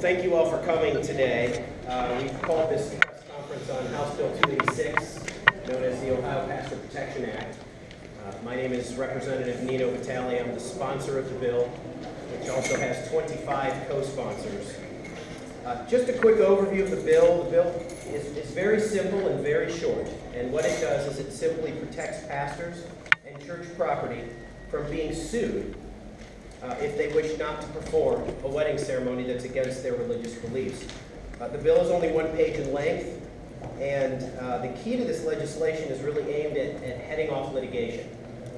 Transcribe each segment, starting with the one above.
Thank you all for coming today. We've called this press conference on House Bill 286, known as the Ohio Pastor Protection Act. My name is Representative Nino Vitale. I'm the sponsor of the bill, which also has 25 co-sponsors. Just a quick overview of the bill. The bill is very simple and very short, and what it does is it simply protects pastors and church property from being sued if they wish not to perform a wedding ceremony that's against their religious beliefs. The bill is only one page in length, and the key to this legislation is really aimed at heading off litigation.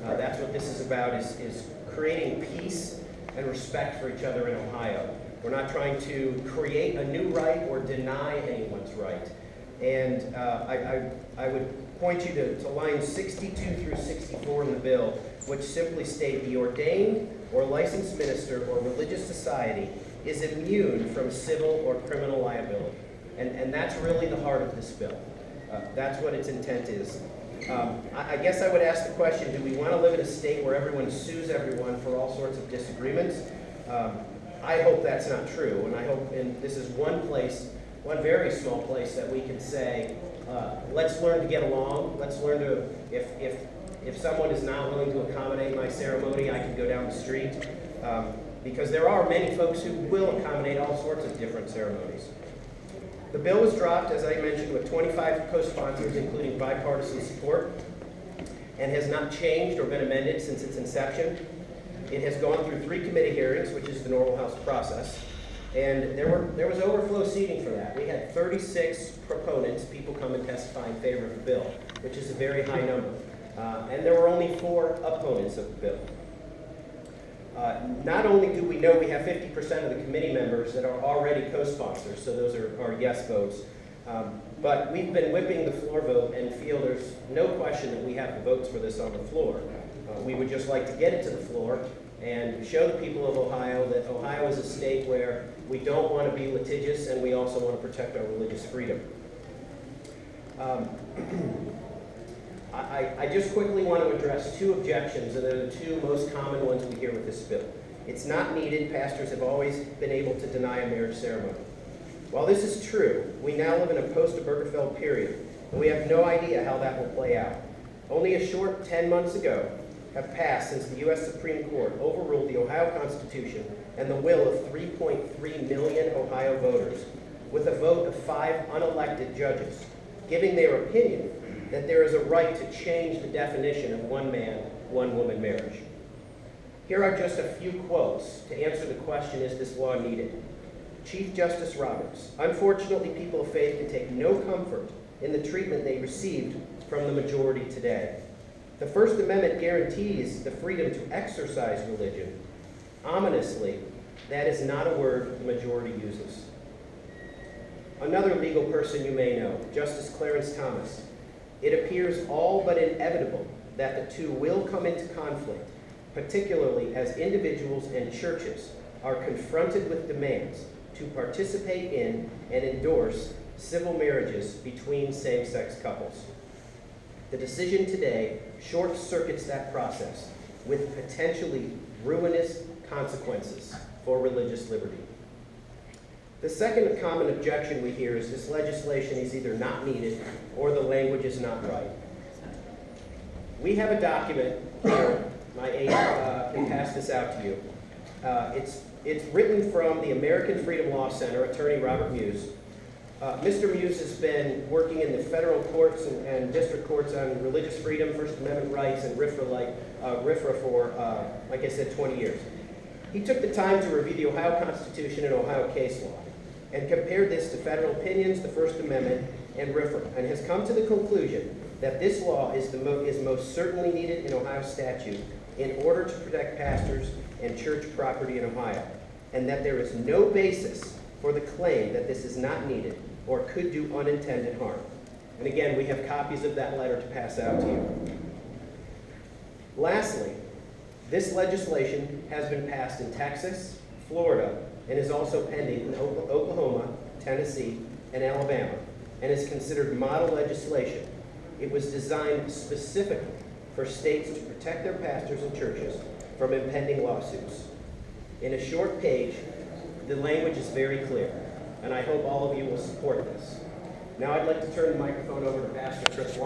That's what this is about, is creating peace and respect for each other in Ohio. We're not trying to create a new right or deny anyone's right. And I would point you to lines 62 through 64 in the bill, which simply state the ordained or licensed minister or religious society is immune from civil or criminal liability. And that's really the heart of this bill. That's what its intent is. I guess I would ask the question, do we want to live in a state where everyone sues everyone for all sorts of disagreements? I hope that's not true, and I hope this is one place, one very small place that we can say, let's learn to get along. Let's learn to, if someone is not willing to accommodate my ceremony, I can go down the street. Because there are many folks who will accommodate all sorts of different ceremonies. The bill was dropped, as I mentioned, with 25 co-sponsors, including bipartisan support, and has not changed or been amended since its inception. It has gone through 3 committee hearings, which is the normal House process, and there was overflow seating for that. We had 36 proponents, people come and testify in favor of the bill, which is a very high number. And there were only 4 opponents of the bill. Not only do we know we have 50% of the committee members that are already co-sponsors, so those are yes votes, but we've been whipping the floor vote and feel there's no question that we have the votes for this on the floor. We would just like to get it to the floor and show the people of Ohio that Ohio is a state where we don't want to be litigious and we also want to protect our religious freedom. I just quickly want to address 2 objections, and they're the 2 most common ones we hear with this bill. It's not needed. Pastors have always been able to deny a marriage ceremony. While this is true, we now live in a post-Obergefell period, and we have no idea how that will play out. Only a short 10 months ago have passed since the U.S. Supreme Court overruled the Ohio Constitution and the will of 3.3 million Ohio voters, with a vote of 5 unelected judges, giving their opinion that there is a right to change the definition of one man, one woman marriage. Here are just a few quotes to answer the question, is this law needed? Chief Justice Roberts: unfortunately, people of faith can take no comfort in the treatment they received from the majority today. The First Amendment guarantees the freedom to exercise religion. Ominously, that is not a word the majority uses. Another legal person you may know, Justice Clarence Thomas: it appears all but inevitable that the 2 will come into conflict, particularly as individuals and churches are confronted with demands to participate in and endorse civil marriages between same-sex couples. The decision today short-circuits that process with potentially ruinous consequences for religious liberty. The second common objection we hear is this legislation is either not needed or the language is not right. We have a document here. My aide can pass this out to you. It's written from the American Freedom Law Center, attorney Robert Muse. Mr. Muse has been working in the federal courts and district courts on religious freedom, First Amendment rights, and RFRA for, like I said, 20 years. He took the time to review the Ohio Constitution and Ohio case law, and compared this to federal opinions, the First Amendment, and RFRA, and has come to the conclusion that this law is most certainly needed in Ohio statute in order to protect pastors and church property in Ohio, and that there is no basis for the claim that this is not needed or could do unintended harm. And again, we have copies of that letter to pass out to you. Lastly, this legislation has been passed in Texas, Florida, and is also pending in Oklahoma, Tennessee, and Alabama, and is considered model legislation. It was designed specifically for states to protect their pastors and churches from impending lawsuits. In a short page, The language is very clear, and I hope all of you will support this. Now I'd like to turn the microphone over to Pastor Chris